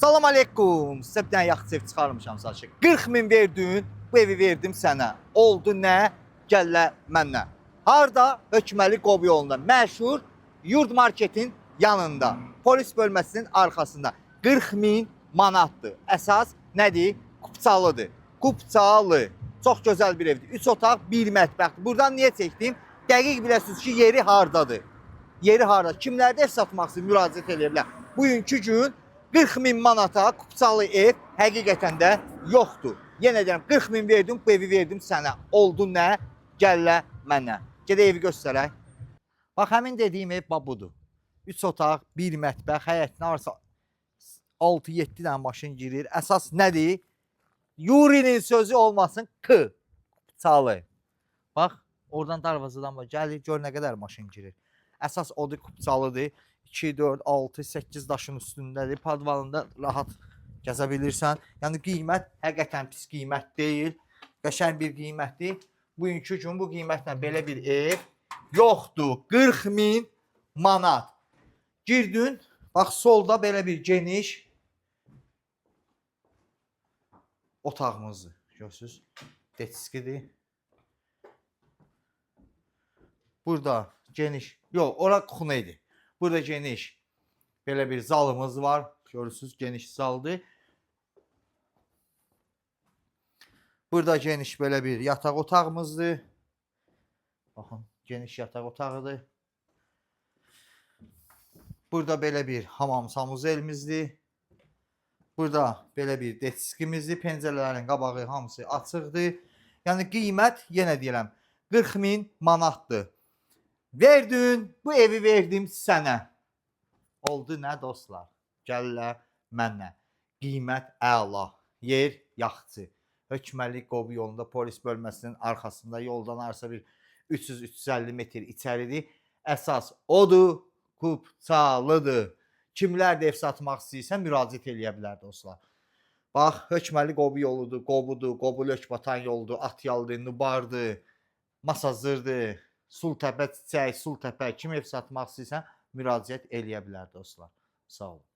Salam aleykum. Sizə bir dənə yaxşı ev çıxarmışam saçı. 40 min verdin, bu evi verdim sənə. Oldu nə? Gəllə məndən. Harda? Hökməli Qobu yolunda. Məşhur Yurd Marketin yanında. Polis bölməsinin arxasında. 40 min manatdır. Əsas nədir? Kupçalıdır. Kupçalı. Çox gözəl bir evdir. 3 otaq, 1 mətbəxdir. Buradan niyə çəkdim? Dəqiq biləsiniz ki, yeri hardadır. Yeri harda? Kimlərdə ev satmaq üçün müraciət edə bilər? Bugünkü gün 40 min manata kupçalı ev həqiqətən də yoxdur. Yenə deyirəm, 40 min verdim, bu evi verdim sənə. Oldu nə? Gəllə mənə. Gedə evi göstərək. Bax, həmin dediyim ev budur. 3 otaq, 1 mətbəx, həyətinə arsa 6-7 dənə maşın girir. Əsas nədir? Yurinin sözü olmasın, kupçalı. Bax, oradan darvazadan gəlir, gör nə qədər maşın girir. Əsas odur, kupçalıdır. 2, 4, 6, 8 daşın üstündədir. Padvalında rahat gəzə bilirsən. Yəni qiymət həqiqətən pis qiymət deyil. Qəşəng bir qiymətdir. Bugünkü gün bu qiymətlə belə bir ev yoxdur. 40 min manat. Girdin, bax solda belə bir geniş otağımızdır. Görürsünüz? Detskidir. Burada geniş, yox, ora kuxuna idi. Burada geniş belə bir zalımız var. Görürsünüz, geniş zaldır. Burada geniş belə bir yataq otağımızdır. Baxın, geniş yataq otağıdır. Burada belə bir hamam sanuzelmizdir. Burada belə bir detskimizdir. Pəncərələrin qabağı hamısı açıqdır. Yəni qiymət, yenə deyirəm, 40 min manatdır. Verdin, bu evi verdim sənə. Oldu nə dostlar? Gəllə mənə. Qiymət əla. Yer yaxçı. Hökməli Qobu yolunda polis bölməsinin arxasında yoldan arsa bir 300-350 metr içəridir. Əsas odur, kupçalıdır. Kimlər də ev satmaq istəyirsə müraciət eləyə bilər dostlar. Bax, Hökməli Qobu yoludur, Qobudur, Qobu-Lökbatan yoludur, Atyaldır, Nubardır, Masazırdır, Sultəpə çiçək, Sultəpə kim ev satmaq istəyirsə müraciət eləyə bilər dostlar. Sağ olun.